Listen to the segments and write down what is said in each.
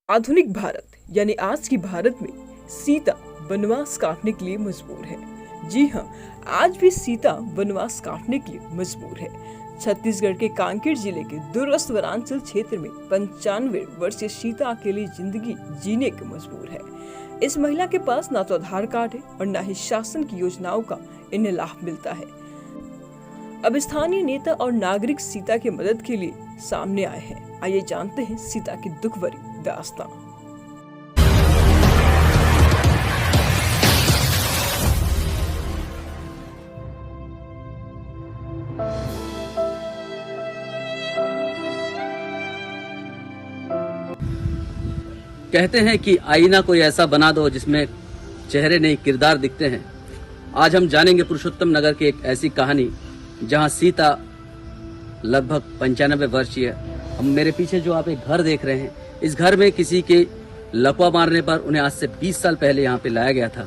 आधुनिक भारत यानी आज की भारत में सीता वनवास काटने के लिए मजबूर है। जी हाँ, आज भी सीता वनवास काटने के लिए मजबूर है। छत्तीसगढ़ के कांकेर जिले के दूरस्थ वनांचल क्षेत्र में 95 वर्षीय सीता अकेली जिंदगी जीने के मजबूर है। इस महिला के पास ना तो आधार कार्ड है और न ही शासन की योजनाओं का इन्हें लाभ मिलता है। अब स्थानीय नेता और नागरिक सीता की मदद के लिए सामने आए हैं। आइए जानते हैं सीता की दुख भरी दास्तां। कहते हैं कि आईना कोई ऐसा बना दो जिसमें चेहरे नहीं किरदार दिखते हैं। आज हम जानेंगे पुरुषोत्तम नगर की एक ऐसी कहानी जहां सीता लगभग 95 वर्षीय है। हम मेरे पीछे जो आप एक घर देख रहे हैं, इस घर में किसी के लकवा मारने पर उन्हें आज से 20 साल पहले यहाँ पे लाया गया था।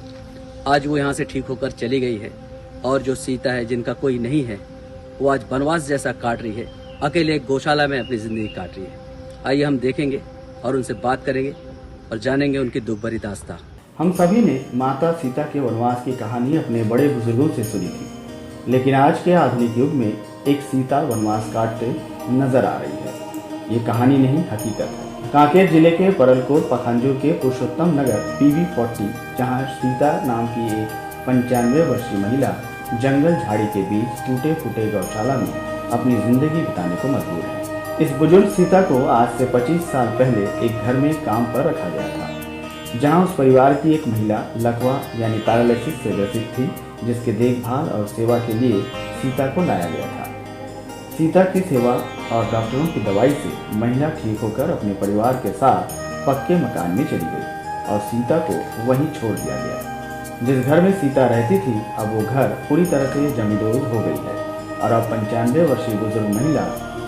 आज वो यहाँ से ठीक होकर चली गई है और जो सीता है जिनका कोई नहीं है, वो आज वनवास जैसा काट रही है, अकेले एक गौशाला में अपनी जिंदगी काट रही है। आइए हम देखेंगे और उनसे बात करेंगे और जानेंगे उनकी दुख भरी दास्तां। हम सभी ने माता सीता के वनवास की कहानी अपने बड़े बुजुर्गों से सुनी थी, लेकिन आज के आधुनिक युग में एक सीता वनवास काटते नजर आ रही है। ये कहानी नहीं, हकीकत है। कांकेर जिले के परलकोट पखांजूर के पुरुषोत्तम नगर PV 40, जहां सीता नाम की एक 95 वर्षीय महिला जंगल झाड़ी के बीच टूटे फूटे गौशाला में अपनी जिंदगी बिताने को मजबूर है। इस बुजुर्ग सीता को आज से 25 साल पहले एक घर में काम पर रखा गया था, जहां उस परिवार की एक महिला लकवा यानी पैरालिसिस से ग्रसित थी, जिसके देखभाल और सेवा के लिए सीता को लाया गया था। सीता की सेवा और डॉक्टरों की दवाई से महिला ठीक होकर अपने परिवार के साथ पक्के मकान में चली गई और सीता को वहीं छोड़ दिया गया। जिस घर में सीता रहती थी, अब वो घर पूरी तरह से जमींदोज हो गई है और अब 95 वर्षीय बुजुर्ग महिला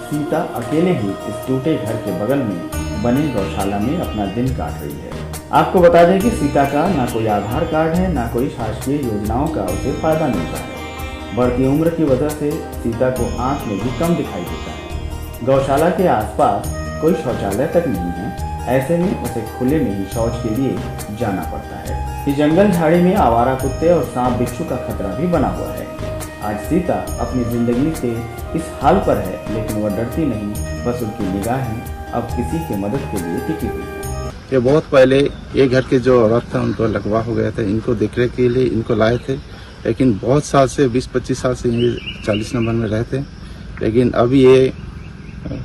सीता अकेले ही इस टूटे घर के बगल में बने गौशाला में अपना दिन काट रही है। आपको बता दें कि सीता का ना कोई आधार कार्ड है, ना कोई शासकीय योजनाओं का उसे फायदा मिलता है। बढ़ती उम्र की वजह से सीता को आंख में भी कम दिखाई देता है। गौशाला के आसपास कोई शौचालय तक नहीं है, ऐसे में उसे खुले में ही शौच के लिए जाना पड़ता है। इस जंगल झाड़ी में आवारा कुत्ते और सांप बिच्छू का खतरा भी बना हुआ है। आज सीता अपनी जिंदगी से इस हाल पर है, लेकिन वह डरती नहीं, बस उनकी निगाहें अब किसी की मदद के लिए टिकी हुई है। ये बहुत पहले ये घर के जो औरत था उनको लकवा हो गया था, इनको देखने के लिए इनको लाए थे, लेकिन बहुत साल से 20-25 साल से ये 40 नंबर में रहते। लेकिन अभी ये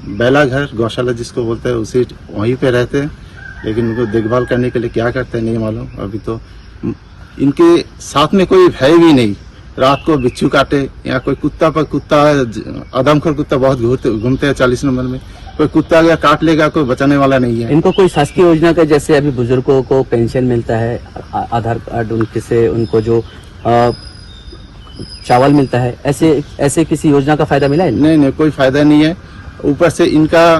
बैला घर गौशाला जिसको बोलते हैं उसी वहीं पे रहते हैं, लेकिन उनको देखभाल करने के लिए क्या करते हैं नहीं मालूम। अभी तो इनके साथ में कोई है भी नहीं। रात को बिच्छू काटे या कोई कुत्ता पर कुत्ता, आदमखोर कुत्ता बहुत घूमते हैं 40 नंबर में, कोई कुत्ता अगर काट लेगा कोई बचाने वाला नहीं है। इनको कोई शासकीय योजना का, जैसे अभी बुजुर्गों को पेंशन मिलता है, आधार कार्ड उनके से उनको जो चावल मिलता है, ऐसे किसी योजना का फायदा मिला है? नहीं, कोई फायदा नहीं है। ऊपर से इनका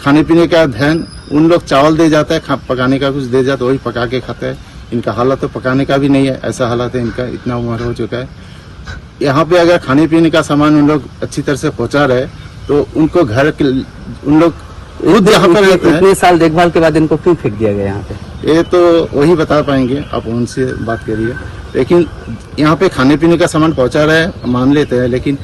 खाने पीने का ध्यान, उन लोग चावल दे जाता है, पकाने का कुछ दे जाता है, वही पका के खाता है। इनका हालत तो पकाने का भी नहीं है, ऐसा हालत है इनका, इतना उम्र हो चुका है। यहाँ पे अगर खाने पीने का सामान उन लोग अच्छी तरह से पहुँचा रहे तो उनको घर के उन लोग खुद यहाँ पर रहते हैं। इतने साल देखभाल के बाद इनको क्यों फेंक दिया गया यहाँ पे? ये तो वही बता पाएंगे, आप उनसे बात करिए। लेकिन यहाँ पे खाने पीने का सामान पहुँचा रहे हैं, मान लेते हैं, लेकिन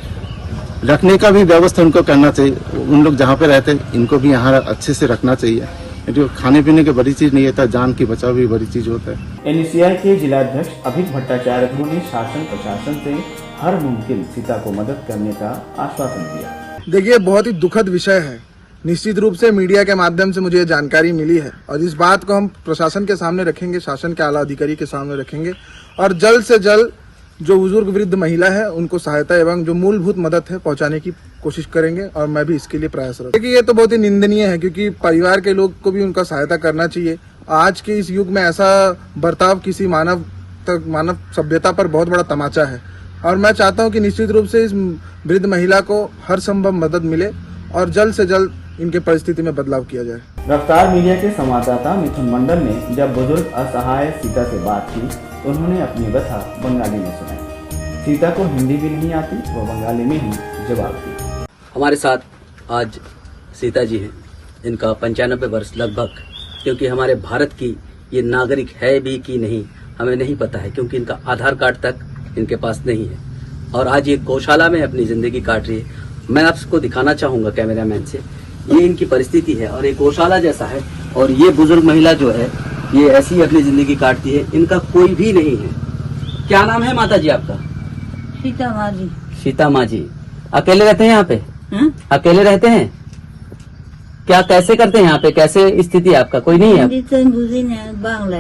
रखने का भी व्यवस्था उनको करना चाहिए। उन लोग जहाँ पे रहते हैं इनको भी यहाँ अच्छे से रखना चाहिए, क्योंकि खाने पीने की बड़ी चीज नहीं है, जान की बचाव भी बड़ी चीज होता है। NCI के जिलाध्यक्ष अभिक भट्टाचार्य ने शासन प्रशासन से हर मुमकिन सीता को मदद करने का आश्वासन दिया। देखिए, बहुत ही दुखद विषय है। निश्चित रूप से मीडिया के माध्यम से मुझे जानकारी मिली है और इस बात को हम प्रशासन के सामने रखेंगे, शासन के आला अधिकारी के सामने रखेंगे और जल्द से जल्द जो बुजुर्ग वृद्ध महिला है उनको सहायता एवं जो मूलभूत मदद है पहुंचाने की कोशिश करेंगे और मैं भी इसके लिए प्रयासरत। देखिए, ये तो बहुत ही निंदनीय है, क्योंकि परिवार के लोग को भी उनका सहायता करना चाहिए। आज के इस युग में ऐसा बर्ताव किसी मानव सभ्यता पर बहुत बड़ा तमाचा है और मैं चाहता हूं कि निश्चित रूप से इस वृद्ध महिला को हर संभव मदद मिले और जल्द से जल्द इनके परिस्थिति में बदलाव किया जाए। रफ्तार मीडिया के संवाददाता मिथुन मंडल ने जब बुजुर्ग असहाय सीता से बात की, उन्होंने अपनी व्यथा बंगाली में सुनाई। सीता को हिंदी भी नहीं आती, वो बंगाली में ही जवाब दी। हमारे साथ आज सीता जी हैं, इनका 95 वर्ष लगभग क्योंकि हमारे भारत की ये नागरिक है भी कि नहीं हमें नहीं पता है, क्योंकि इनका आधार कार्ड तक इनके पास नहीं है। और आज ये गौशाला में अपनी जिंदगी काट रही है। मैं आपको दिखाना चाहूंगा कैमरामैन से, ये इनकी परिस्थिति है और एक गौशाला जैसा है। और ये बुजुर्ग महिला जो है ये ऐसी अपनी जिंदगी काटती है, इनका कोई भी नहीं है। क्या नाम है माता जी आपका? सीता माजी। सीता माँ जी। अकेले रहते हैं यहाँ पे? हाँ? अकेले रहते हैं? क्या कैसे करते हैं यहाँ पे? कैसे स्थिति है आपका? कोई नहीं है? बुझी बांग्ला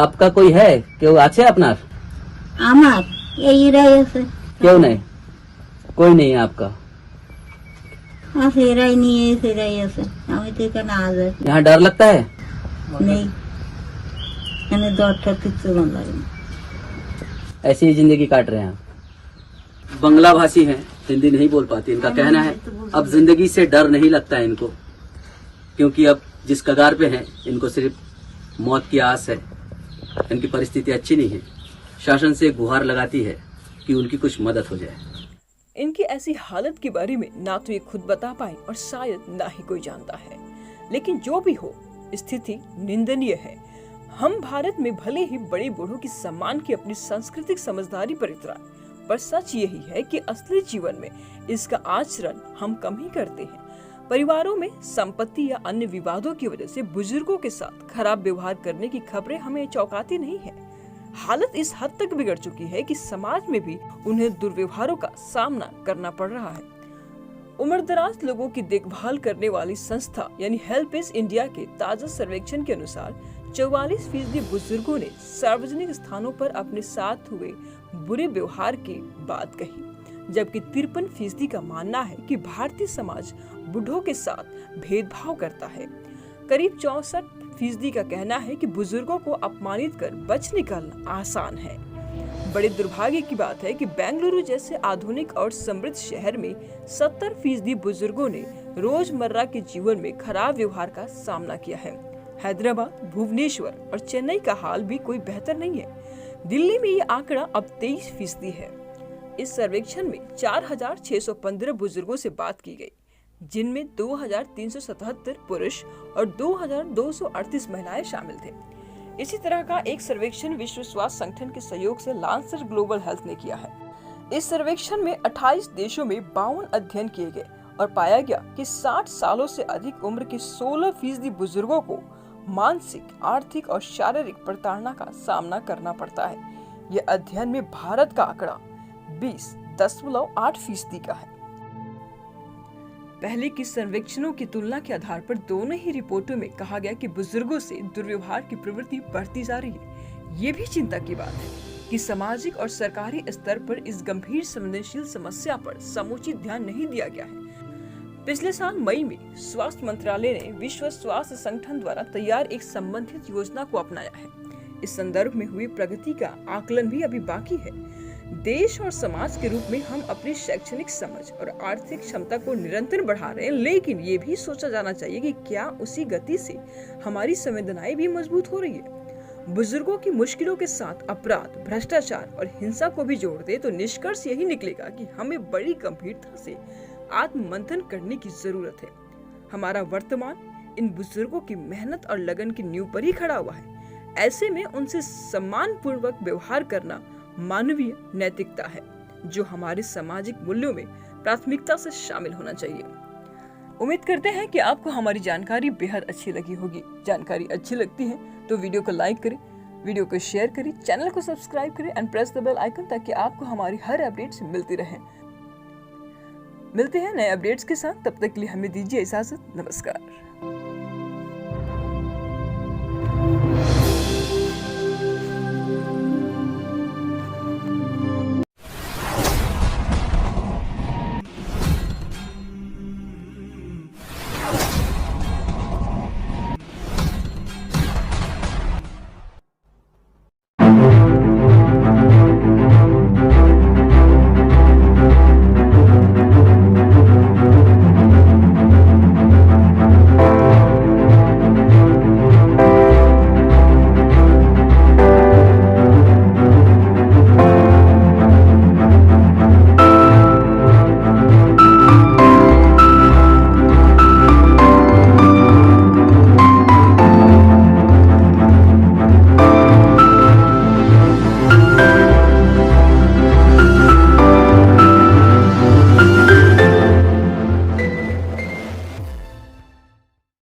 आपका कोई है क्यों আছে আপনার? আমার এই রাই আছে। क्यों नहीं? कोई नहीं है आपका? আছে এরাই নিয়ে এসে রাই আছে। আমি তো এখানে আজ আছি। यहाँ डर लगता है? নেই এখানে ডরটা কিছু না লাগে। ऐसी ही जिंदगी काट रहे हैं आप। बंगला भाषी हैं, हिंदी नहीं बोल पाती। इनका कहना है अब जिंदगी से डर नहीं लगता है इनको, क्योंकि अब जिस कगार पे हैं इनको सिर्फ मौत की आस है। इनकी परिस्थिति अच्छी नहीं है। शासन से गुहार लगाती है कि उनकी कुछ मदद हो जाए। इनकी ऐसी हालत के बारे में ना तो ये खुद बता पाए और शायद ना ही कोई जानता है। लेकिन जो भी हो, स्थिति निंदनीय है। हम भारत में भले ही बड़े बूढ़ों की सम्मान की अपनी सांस्कृतिक समझदारी पर इतराए, पर सच यही है कि असली जीवन में इसका आचरण हम कम ही करते हैं। परिवारों में संपत्ति या अन्य विवादों की वजह से बुजुर्गों के साथ खराब व्यवहार करने की खबरें हमें चौंकाती नहीं है। हालत इस हद तक बिगड़ चुकी है कि समाज में भी उन्हें दुर्व्यवहारों का सामना करना पड़ रहा है। उम्रदराज लोगों की देखभाल करने वाली संस्था यानी हेल्पेज इंडिया के ताजा सर्वेक्षण के अनुसार 44% बुजुर्गों ने सार्वजनिक स्थानों पर अपने साथ हुए बुरे व्यवहार की बात कही, जबकि 53% का मानना है कि भारतीय समाज बूढ़ों के साथ भेदभाव करता है। करीब 64% का कहना है कि बुजुर्गों को अपमानित कर बच निकलना आसान है। बड़े दुर्भाग्य की बात है कि बेंगलुरु जैसे आधुनिक और समृद्ध शहर में 70% बुजुर्गों ने रोजमर्रा के जीवन में खराब व्यवहार का सामना किया है। हैदराबाद, भुवनेश्वर और चेन्नई का हाल भी कोई बेहतर नहीं है। दिल्ली में ये आंकड़ा अब 23% है। इस सर्वेक्षण में 4615 बुजुर्गों से बात की गई, जिनमें 2377 पुरुष और 2238 महिलाएं शामिल थे। इसी तरह का एक सर्वेक्षण विश्व स्वास्थ्य संगठन के सहयोग से लांसर ग्लोबल हेल्थ ने किया है। इस सर्वेक्षण में 28 देशों में 52 अध्ययन किए गए और पाया गया कि 60 सालों से अधिक उम्र के 16% बुजुर्गों को मानसिक, आर्थिक और शारीरिक प्रताड़ना का सामना करना पड़ता है। यह अध्ययन में भारत का आंकड़ा 20.8% का है। पहले के सर्वेक्षणों की तुलना के आधार पर दोनों ही रिपोर्टों में कहा गया कि बुजुर्गों से दुर्व्यवहार की प्रवृत्ति बढ़ती जा रही है। ये भी चिंता की बात है कि सामाजिक और सरकारी स्तर पर इस गंभीर संवेदनशील समस्या पर समुचित ध्यान नहीं दिया गया है। पिछले साल मई में स्वास्थ्य मंत्रालय ने विश्व स्वास्थ्य संगठन द्वारा तैयार एक संबंधित योजना को अपनाया है। इस संदर्भ में हुई प्रगति का आकलन भी अभी बाकी है। देश और समाज के रूप में हम अपनी शैक्षणिक समझ और आर्थिक क्षमता को निरंतर बढ़ा रहे हैं, लेकिन ये भी सोचा जाना चाहिए कि क्या उसी गति से हमारी संवेदनाएं भी मजबूत हो रही है। बुजुर्गों की मुश्किलों के साथ अपराध, भ्रष्टाचार और हिंसा को भी जोड़ दे तो निष्कर्ष यही निकलेगा कि हमें बड़ी गंभीरता से आत्ममंथन करने की जरूरत है। हमारा वर्तमान इन बुजुर्गों की मेहनत और लगन की नींव पर ही खड़ा हुआ है। ऐसे में उनसे सम्मान पूर्वक व्यवहार करना मानवीय नैतिकता है, जो हमारे सामाजिक मूल्यों में प्राथमिकता से शामिल होना चाहिए। उम्मीद करते हैं कि आपको हमारी जानकारी बेहद अच्छी लगी होगी। जानकारी अच्छी लगती है तो वीडियो को लाइक करें, वीडियो को शेयर करें, चैनल को सब्सक्राइब करें and press the bell icon ताकि आपको हमारी हर अपडेट्स मिलती रहे। मिलते हैं नए अपडेट्स के साथ, तब तक के लिए हमें दीजिए इजाजत। नमस्कार।